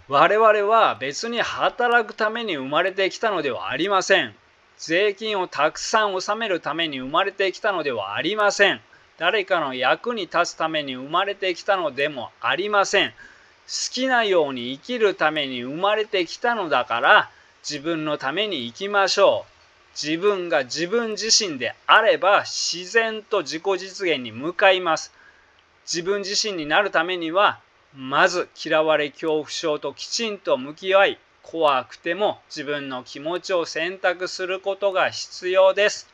我々は別に働くために生まれてきたのではありません。税金をたくさん納めるために生まれてきたのではありません。誰かの役に立つために生まれてきたのでもありません。好きなように生きるために生まれてきたのだから、自分のために生きましょう。自分が自分自身であれば自然と自己実現に向かいます。自分自身になるためには、まず嫌われ恐怖症ときちんと向き合い、怖くても自分の気持ちを選択することが必要です。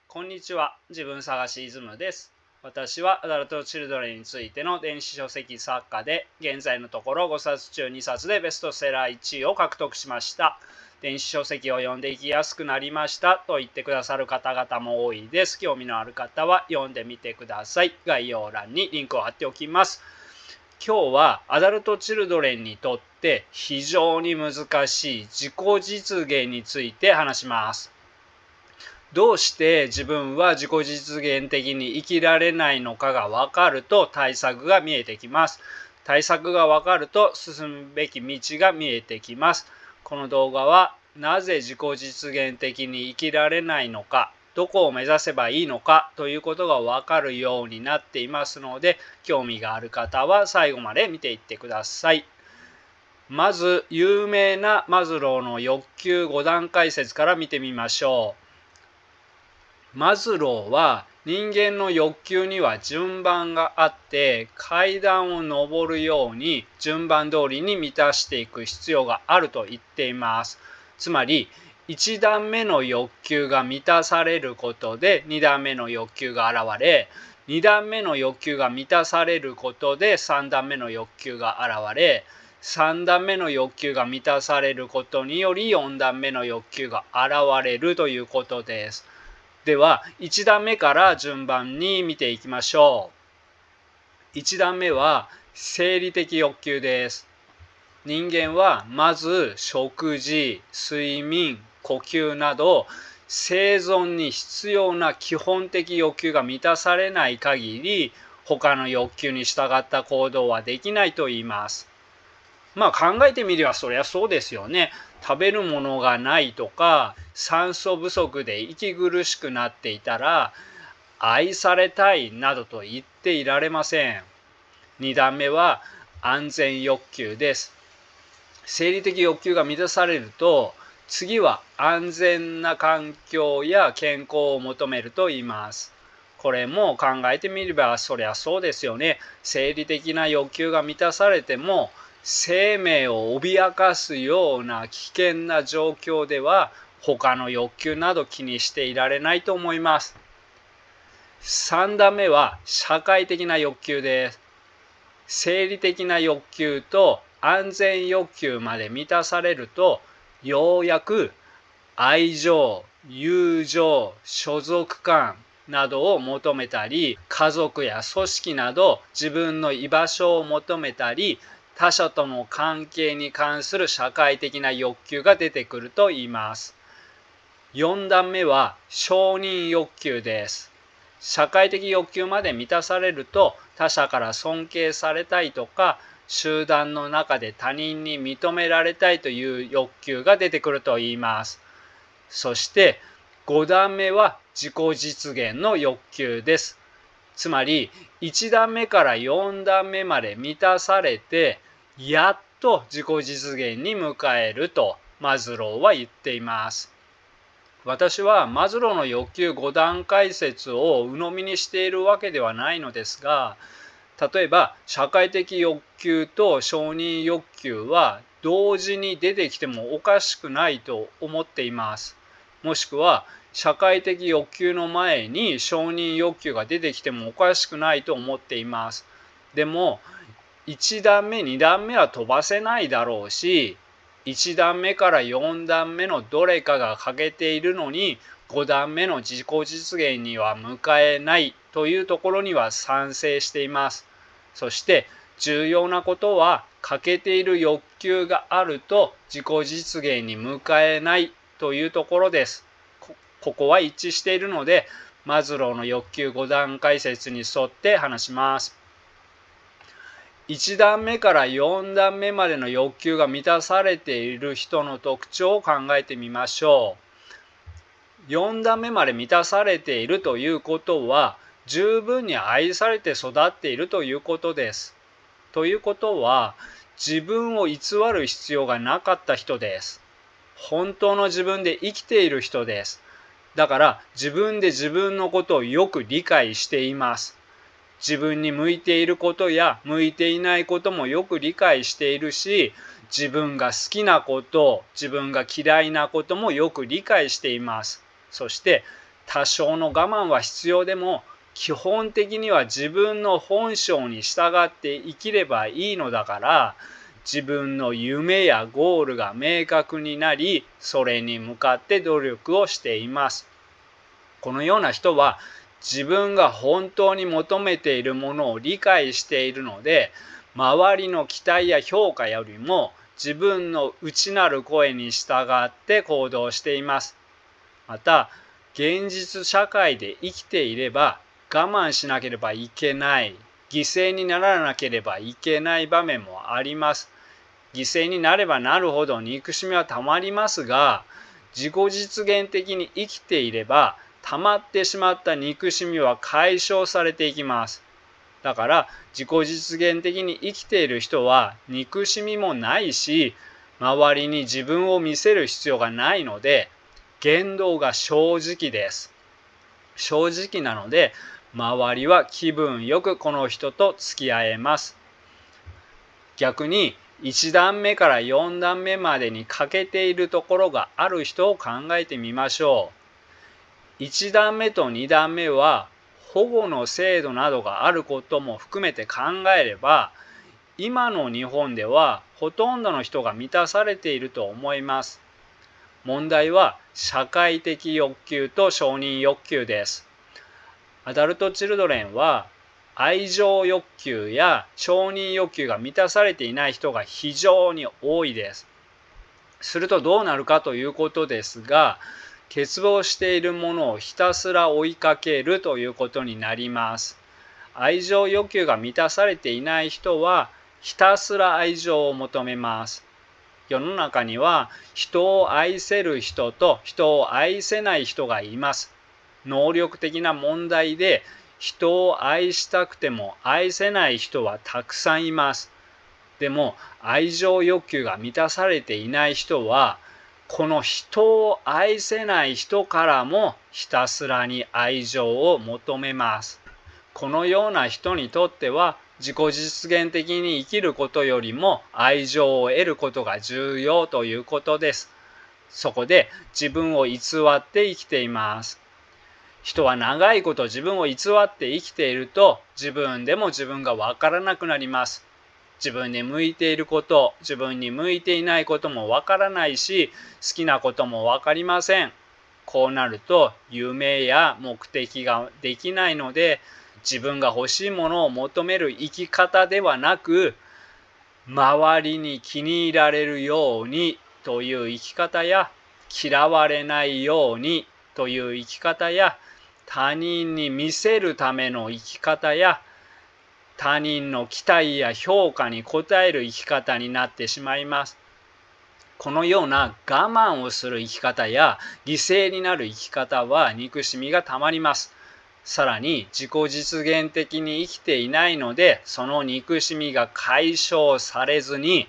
こんにちは、自分探しイズムです。私はアダルトチルドレンについての電子書籍作家で、現在のところ5冊中2冊でベストセラー1位を獲得しました。電子書籍を読んでいきやすくなりましたと言ってくださる方々も多いです。興味のある方は読んでみてください。概要欄にリンクを貼っておきます。今日はアダルトチルドレンにとって非常に難しい自己実現について話します。どうして自分は自己実現的に生きられないのかが分かると対策が見えてきます。対策が分かると進むべき道が見えてきます。この動画はなぜ自己実現的に生きられないのか、どこを目指せばいいのかということが分かるようになっていますので、興味がある方は最後まで見ていってください。まず有名なマズローの欲求5段階説から見てみましょう。マズローは人間の欲求には順番があって階段を上るように順番通りに満たしていく必要があると言っています。つまり1段目の欲求が満たされることで2段目の欲求が現れ、2段目の欲求が満たされることで3段目の欲求が現れ、3段目の欲求が満たされることにより4段目の欲求が現れるということです。では1段目から順番に見ていきましょう。1段目は生理的欲求です。人間はまず食事、睡眠、呼吸など生存に必要な基本的欲求が満たされない限り他の欲求に従った行動はできないと言います。考えてみればそりゃそうですよね。食べるものがないとか酸素不足で息苦しくなっていたら愛されたいなどと言っていられません。2段目は安全欲求です。生理的欲求が満たされると次は安全な環境や健康を求めると言います。これも考えてみればそりゃそうですよね。生理的な欲求が満たされても生命を脅かすような危険な状況では他の欲求など気にしていられないと思います。3段目は社会的な欲求です。生理的な欲求と安全欲求まで満たされるとようやく愛情、友情、所属感などを求めたり、家族や組織など自分の居場所を求めたり、他者との関係に関する社会的な欲求が出てくると言います。4段目は承認欲求です。社会的欲求まで満たされると他者から尊敬されたいとか集団の中で他人に認められたいという欲求が出てくると言います。そして5段目は自己実現の欲求です。つまり1段目から4段目まで満たされてやっと自己実現に迎えるとマズローは言っています。私はマズローの欲求5段階説を鵜呑みにしているわけではないのですが、例えば社会的欲求と承認欲求は同時に出てきてもおかしくないと思っています。もしくは社会的欲求の前に承認欲求が出てきてもおかしくないと思っています。でも1段目2段目は飛ばせないだろうし、1段目から4段目のどれかが欠けているのに5段目の自己実現には迎えないというところには賛成しています。そして重要なことは欠けている欲求があると自己実現に迎えないというところです。ここは一致しているのでマズローの欲求5段階説に沿って話します。1段目から4段目までの欲求が満たされている人の特徴を考えてみましょう。4段目まで満たされているということは、十分に愛されて育っているということです。ということは、自分を偽る必要がなかった人です。本当の自分で生きている人です。だから自分で自分のことをよく理解しています。自分に向いていることや向いていないこともよく理解しているし、自分が好きなこと、自分が嫌いなこともよく理解しています。そして多少の我慢は必要でも、基本的には自分の本性に従って生きればいいのだから、自分の夢やゴールが明確になり、それに向かって努力をしています。このような人は自分が本当に求めているものを理解しているので、周りの期待や評価よりも自分の内なる声に従って行動しています。また、現実社会で生きていれば我慢しなければいけない、犠牲にならなければいけない場面もあります。犠牲になればなるほど憎しみはたまりますが、自己実現的に生きていれば、溜まってしまった憎しみは解消されていきます。だから自己実現的に生きている人は憎しみもないし、周りに自分を見せる必要がないので、言動が正直です。正直なので、周りは気分よくこの人と付き合えます。逆に1段目から4段目までに欠けているところがある人を考えてみましょう。1段目と2段目は保護の制度などがあることも含めて考えれば、今の日本ではほとんどの人が満たされていると思います。問題は社会的欲求と承認欲求です。アダルト・チルドレンは愛情欲求や承認欲求が満たされていない人が非常に多いです。するとどうなるかということですが、欠乏しているものをひたすら追いかけるということになります。愛情欲求が満たされていない人はひたすら愛情を求めます。世の中には人を愛せる人と人を愛せない人がいます。能力的な問題で人を愛したくても愛せない人はたくさんいます。でも愛情欲求が満たされていない人は、この人を愛せない人からもひたすらに愛情を求めます。このような人にとっては、自己実現的に生きることよりも愛情を得ることが重要ということです。そこで自分を偽って生きています。人は長いこと自分を偽って生きていると、自分でも自分がわからなくなります。自分に向いていること、自分に向いていないこともわからないし、好きなこともわかりません。こうなると夢や目的ができないので、自分が欲しいものを求める生き方ではなく、周りに気に入られるようにという生き方や、嫌われないようにという生き方や、他人に見せるための生き方や、他人の期待や評価に応える生き方になってしまいます。このような我慢をする生き方や犠牲になる生き方は憎しみがたまります。さらに自己実現的に生きていないので、その憎しみが解消されずに、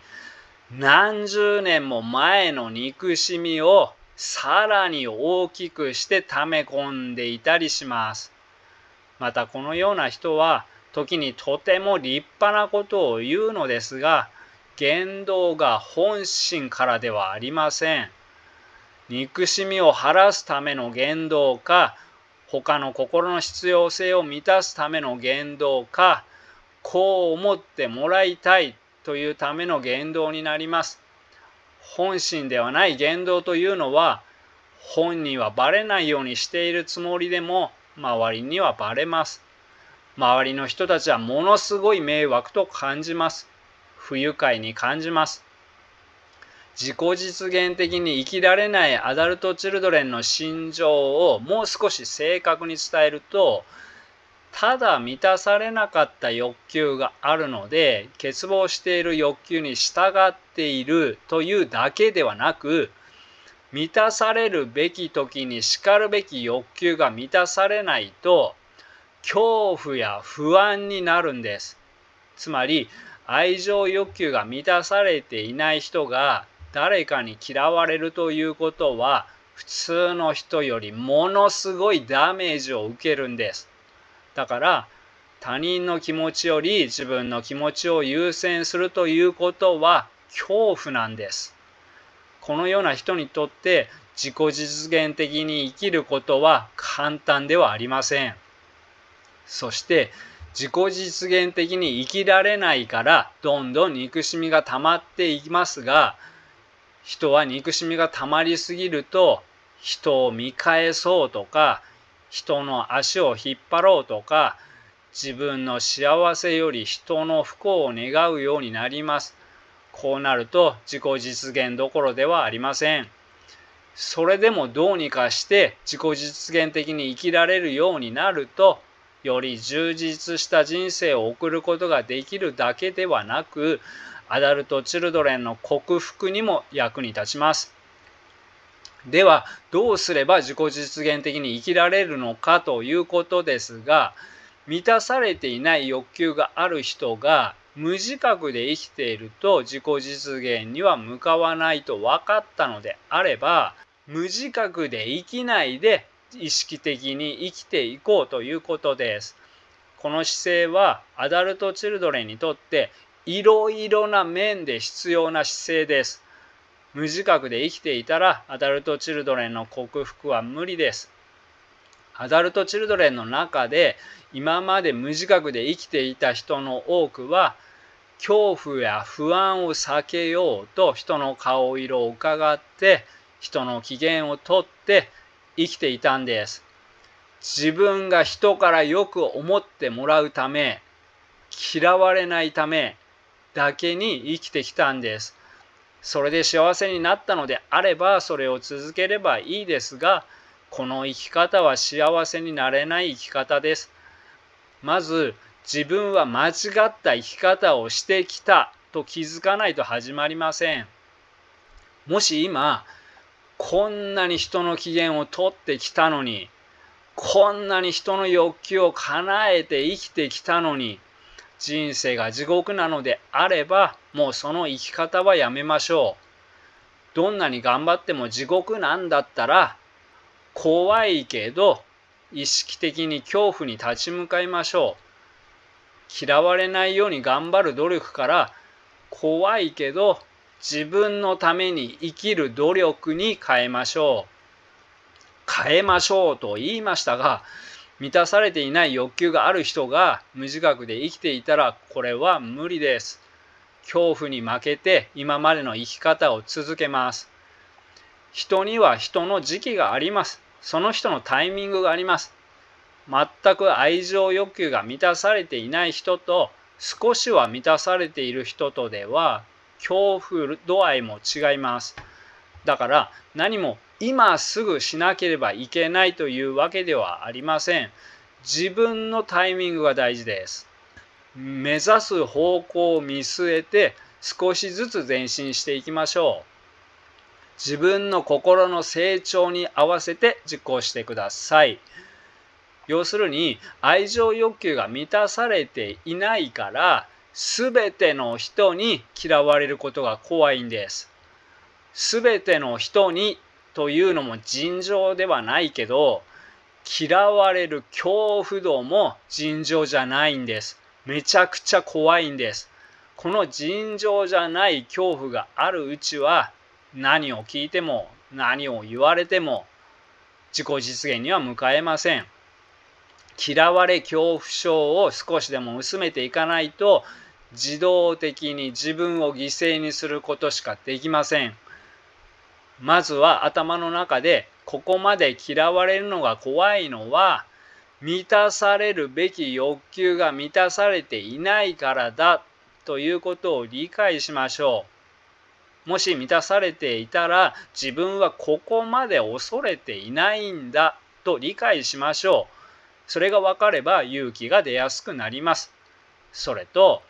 何十年も前の憎しみをさらに大きくして溜め込んでいたりします。またこのような人は時にとても立派なことを言うのですが、言動が本心からではありません。憎しみを晴らすための言動か、他の心の必要性を満たすための言動か、こう思ってもらいたいというための言動になります。本心ではない言動というのは、本人はバレないようにしているつもりでも、周りにはバレます。周りの人たちはものすごい迷惑と感じます。不愉快に感じます。自己実現的に生きられないアダルト・チルドレンの心情をもう少し正確に伝えると、ただ満たされなかった欲求があるので、欠乏している欲求に従っているというだけではなく、満たされるべき時にしかるべき欲求が満たされないと、恐怖や不安になるんです。つまり、愛情欲求が満たされていない人が誰かに嫌われるということは、普通の人よりものすごいダメージを受けるんです。だから他人の気持ちより自分の気持ちを優先するということは恐怖なんです。このような人にとって自己実現的に生きることは簡単ではありません。そして自己実現的に生きられないからどんどん憎しみが溜まっていきますが、人は憎しみが溜まりすぎると人を見返そうとか、人の足を引っ張ろうとか、自分の幸せより人の不幸を願うようになります。こうなると自己実現どころではありません。それでもどうにかして自己実現的に生きられるようになると、より充実した人生を送ることができるだけではなく、アダルト・チルドレンの克服にも役に立ちます。では、どうすれば自己実現的に生きられるのかということですが、満たされていない欲求がある人が無自覚で生きていると自己実現には向かわないと分かったのであれば、無自覚で生きないで意識的に生きていこうということです。この姿勢はアダルト・チルドレンにとっていろいろな面で必要な姿勢です。無自覚で生きていたらアダルト・チルドレンの克服は無理です。アダルト・チルドレンの中で今まで無自覚で生きていた人の多くは、恐怖や不安を避けようと人の顔色を伺って人の機嫌をとって生きていたんです。自分が人からよく思ってもらうため、嫌われないためだけに生きてきたんです。それで幸せになったのであればそれを続ければいいですが、この生き方は幸せになれない生き方です。まず自分は間違った生き方をしてきたと気づかないと始まりません。もし今こんなに人の機嫌を取ってきたのに、こんなに人の欲求を叶えて生きてきたのに、人生が地獄なのであれば、もうその生き方はやめましょう。どんなに頑張っても地獄なんだったら、怖いけど意識的に恐怖に立ち向かいましょう。嫌われないように頑張る努力から、怖いけど自分のために生きる努力に変えましょう。変えましょうと言いましたが、満たされていない欲求がある人が無自覚で生きていたらこれは無理です。恐怖に負けて今までの生き方を続けます。人には人の時期があります。その人のタイミングがあります。全く愛情欲求が満たされていない人と少しは満たされている人とでは恐怖度合いも違います。だから何も今すぐしなければいけないというわけではありません。自分のタイミングが大事です。目指す方向を見据えて少しずつ前進していきましょう。自分の心の成長に合わせて実行してください。要するに愛情欲求が満たされていないから全ての人に嫌われることが怖いんです。全ての人にというのも尋常ではないけど、嫌われる恐怖度も尋常じゃないんです。めちゃくちゃ怖いんです。この尋常じゃない恐怖があるうちは、何を聞いても何を言われても自己実現には向かえません。嫌われ恐怖症を少しでも薄めていかないと、自動的に自分を犠牲にすることしかできません。まずは頭の中で、ここまで嫌われるのが怖いのは満たされるべき欲求が満たされていないからだということを理解しましょう。もし満たされていたら自分はここまで恐れていないんだと理解しましょう。それが分かれば勇気が出やすくなります。それと、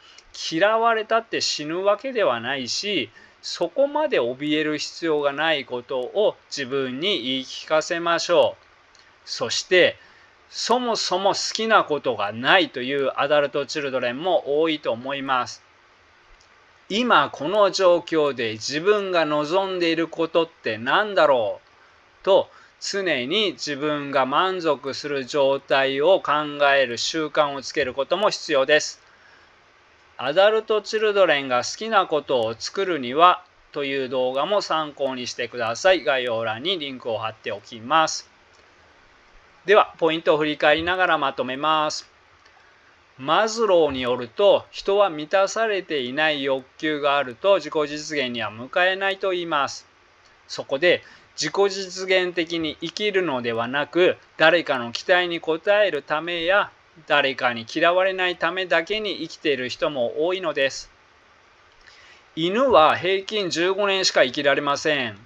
嫌われたって死ぬわけではないし、そこまで怯える必要がないことを自分に言い聞かせましょう。そして、そもそも好きなことがないというアダルトチルドレンも多いと思います。今この状況で自分が望んでいることって何だろうと常に自分が満足する状態を考える習慣をつけることも必要です。アダルトチルドレンが好きなことを作るにはという動画も参考にしてください。概要欄にリンクを貼っておきます。では、ポイントを振り返りながらまとめます。マズローによると、人は満たされていない欲求があると自己実現には向かえないと言います。そこで、自己実現的に生きるのではなく、誰かの期待に応えるためや、誰かに嫌われないためだけに生きている人も多いのです。犬は平均15年しか生きられません。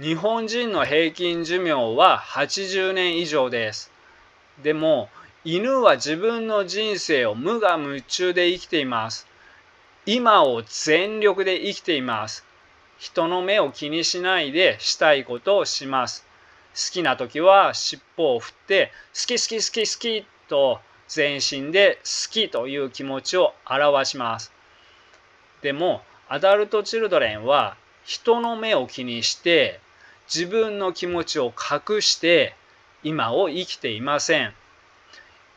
日本人の平均寿命は80年以上です。でも、犬は自分の人生を無我夢中で生きています。今を全力で生きています。人の目を気にしないでしたいことをします。好きな時は尻尾を振って好き好き好き好きと全身で好きという気持ちを表します。でもアダルトチルドレンは人の目を気にして自分の気持ちを隠して今を生きていません。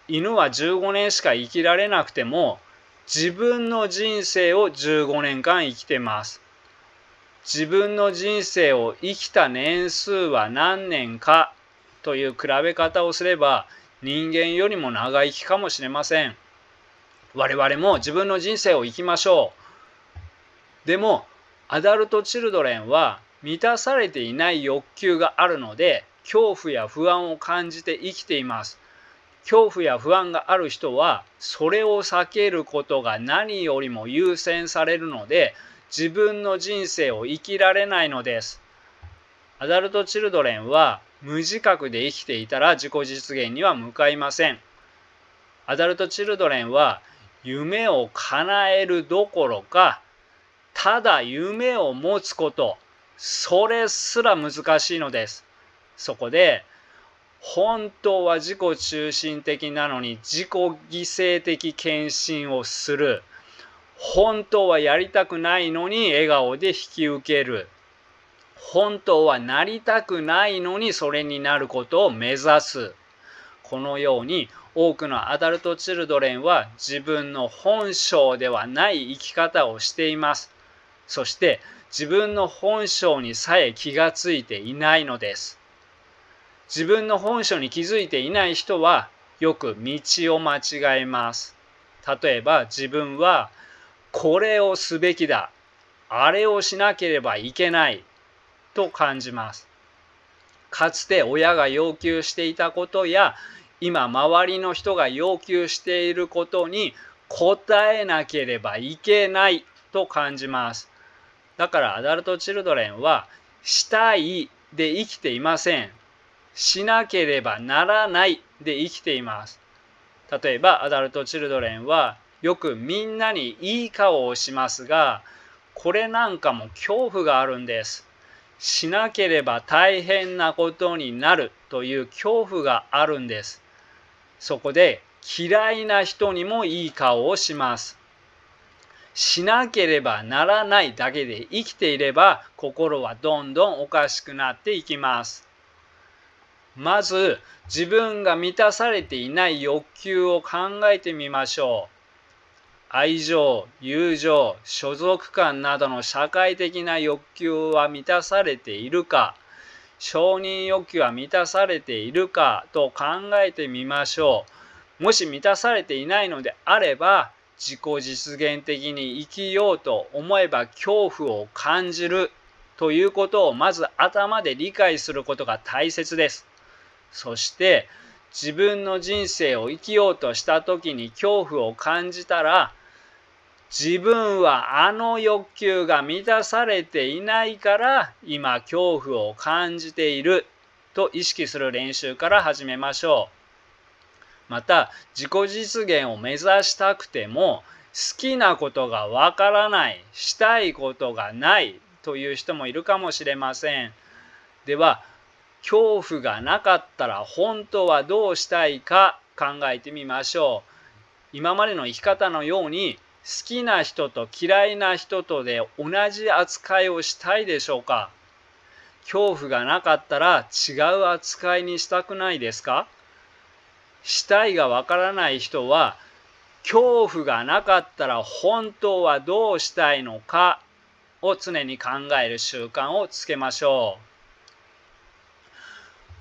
犬は15年しか生きられなくても自分の人生を15年間生きています。自分の人生を生きた年数は何年かという比べ方をすれば人間よりも長生きかもしれません。我々も自分の人生を生きましょう。でもアダルトチルドレンは満たされていない欲求があるので恐怖や不安を感じて生きています。恐怖や不安がある人はそれを避けることが何よりも優先されるので自分の人生を生きられないのです。アダルトチルドレンは無自覚で生きていたら自己実現には向かいません。アダルトチルドレンは夢を叶えるどころかただ夢を持つこと、それすら難しいのです。そこで本当は自己中心的なのに自己犠牲的献身をする。本当はやりたくないのに笑顔で引き受ける。本当はなりたくないのにそれになることを目指す。このように多くのアダルトチルドレンは自分の本性ではない生き方をしています。そして自分の本性にさえ気がついていないのです。自分の本性に気づいていない人はよく道を間違えます。例えば自分はこれをすべきだ、あれをしなければいけないと感じます。かつて親が要求していたことや今周りの人が要求していることに応えなければいけないと感じます。だからアダルトチルドレンはしたいで生きていません。しなければならないで生きています。例えばアダルトチルドレンはよくみんなにいい顔をしますが、これなんかも恐怖があるんです。しなければ大変なことになるという恐怖があるんです。そこで嫌いな人にもいい顔をします。しなければならないだけで生きていれば心はどんどんおかしくなっていきます。まず自分が満たされていない欲求を考えてみましょう。愛情、友情、所属感などの社会的な欲求は満たされているか、承認欲求は満たされているかと考えてみましょう。もし満たされていないのであれば、自己実現的に生きようと思えば恐怖を感じるということをまず頭で理解することが大切です。そして自分の人生を生きようとした時に恐怖を感じたら、自分はあの欲求が満たされていないから今恐怖を感じていると意識する練習から始めましょう。また自己実現を目指したくても好きなことがわからない、したいことがないという人もいるかもしれません。では、恐怖がなかったら本当はどうしたいか考えてみましょう。今までの生き方のように好きな人と嫌いな人とで同じ扱いをしたいでしょうか？恐怖がなかったら違う扱いにしたくないですか？したいがわからない人は恐怖がなかったら本当はどうしたいのかを常に考える習慣をつけましょ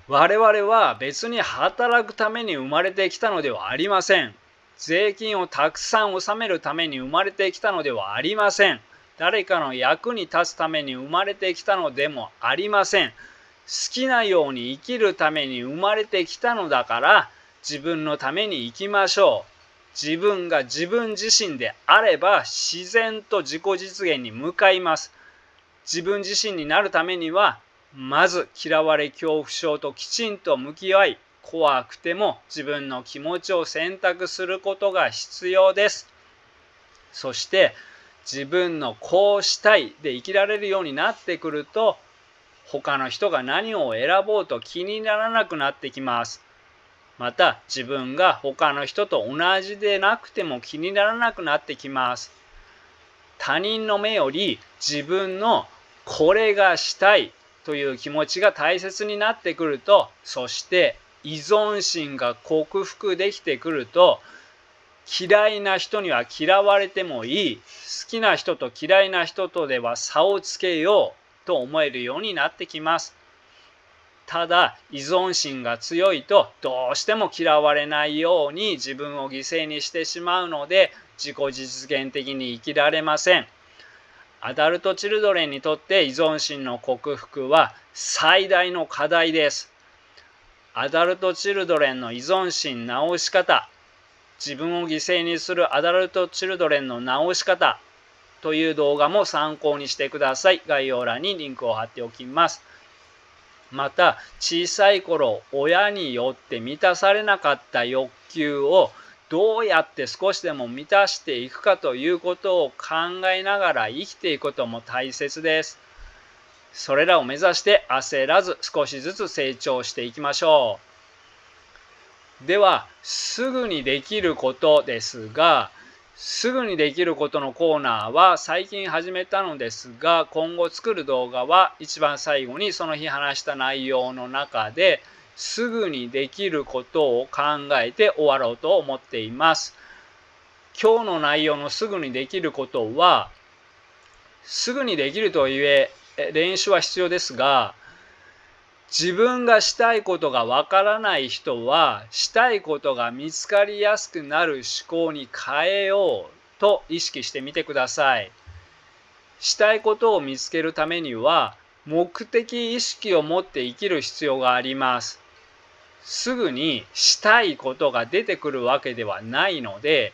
う。我々は別に働くために生まれてきたのではありません。税金をたくさん納めるために生まれてきたのではありません。誰かの役に立つために生まれてきたのでもありません。好きなように生きるために生まれてきたのだから自分のために生きましょう。自分が自分自身であれば自然と自己実現に向かいます。自分自身になるためにはまず嫌われ恐怖症ときちんと向き合い、怖くても自分の気持ちを選択することが必要です。そして自分のこうしたいで生きられるようになってくると、他の人が何を選ぼうと気にならなくなってきます。また自分が他の人と同じでなくても気にならなくなってきます。他人の目より自分のこれがしたいという気持ちが大切になってくると、そして依存心が克服できてくると、嫌いな人には嫌われてもいい、好きな人と嫌いな人とでは差をつけようと思えるようになってきます。ただ依存心が強いとどうしても嫌われないように自分を犠牲にしてしまうので、自己実現的に生きられません。アダルトチルドレンにとって依存心の克服は最大の課題です。アダルトチルドレンの依存心直し方、自分を犠牲にするアダルトチルドレンの直し方という動画も参考にしてください。概要欄にリンクを貼っておきます。また、小さい頃親によって満たされなかった欲求をどうやって少しでも満たしていくかということを考えながら生きていくことも大切です。それらを目指して焦らず少しずつ成長していきましょう。では、すぐにできることですが、すぐにできることのコーナーは最近始めたのですが、今後作る動画は一番最後にその日話した内容の中ですぐにできることを考えて終わろうと思っています。今日の内容のすぐにできることは、すぐにできるといえ練習は必要ですが、自分がしたいことがわからない人は、したいことが見つかりやすくなる思考に変えようと意識してみてください。したいことを見つけるためには、目的意識を持って生きる必要があります。すぐにしたいことが出てくるわけではないので、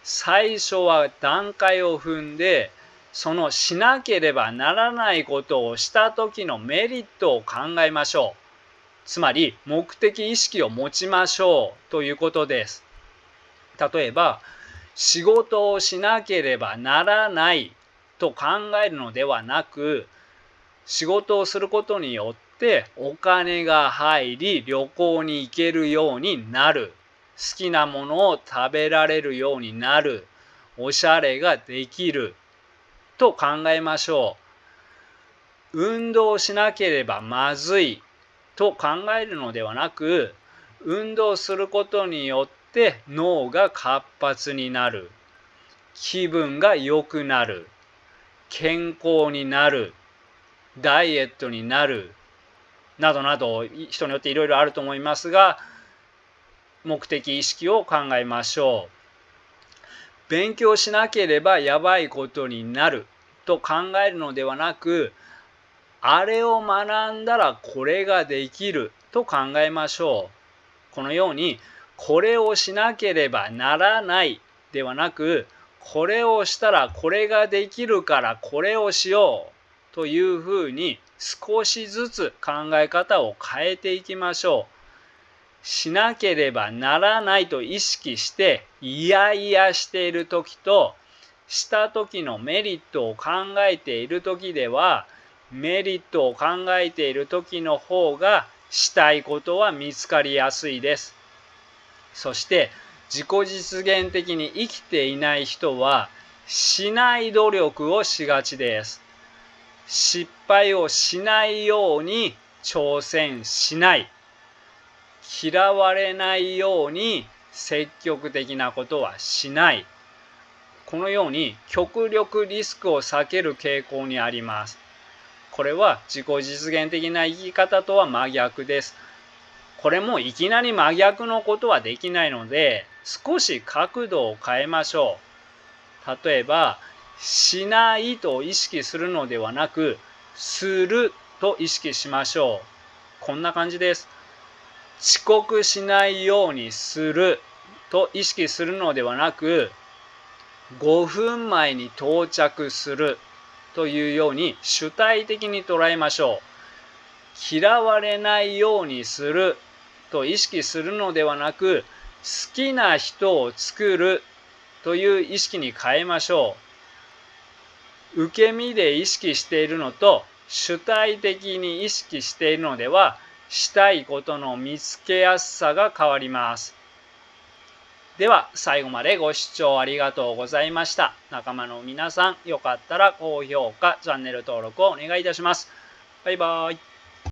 最初は段階を踏んで、そのしなければならないことをした時のメリットを考えましょう。つまり目的意識を持ちましょうということです。例えば、仕事をしなければならないと考えるのではなく、仕事をすることによってお金が入り旅行に行けるようになる。好きなものを食べられるようになる。おしゃれができる。と考えましょう。運動しなければまずいと考えるのではなく、運動することによって脳が活発になる。気分が良くなる。健康になる。ダイエットになる。などなど人によっていろいろあると思いますが、目的意識を考えましょう。勉強しなければやばいことになると考えるのではなく、あれを学んだらこれができると考えましょう。このように、これをしなければならないではなく、これをしたらこれができるからこれをしようというふうに少しずつ考え方を変えていきましょう。しなければならないと意識していやいやしている時と、した時のメリットを考えている時では、メリットを考えている時の方がしたいことは見つかりやすいです。そして自己実現的に生きていない人はしない努力をしがちです。失敗をしないように挑戦しない。嫌われないように積極的なことはしない。このように極力リスクを避ける傾向にあります。これは自己実現的な生き方とは真逆です。これもいきなり真逆のことはできないので、少し角度を変えましょう。例えば、しないと意識するのではなく、すると意識しましょう。こんな感じです。遅刻しないようにすると意識するのではなく、5分前に到着するというように主体的に捉えましょう。嫌われないようにすると意識するのではなく、好きな人を作るという意識に変えましょう。受け身で意識しているのと主体的に意識しているのでは、したいことの見つけやすさが変わります。では最後までご視聴ありがとうございました。仲間の皆さん、よかったら高評価、チャンネル登録をお願いいたします。バイバイ。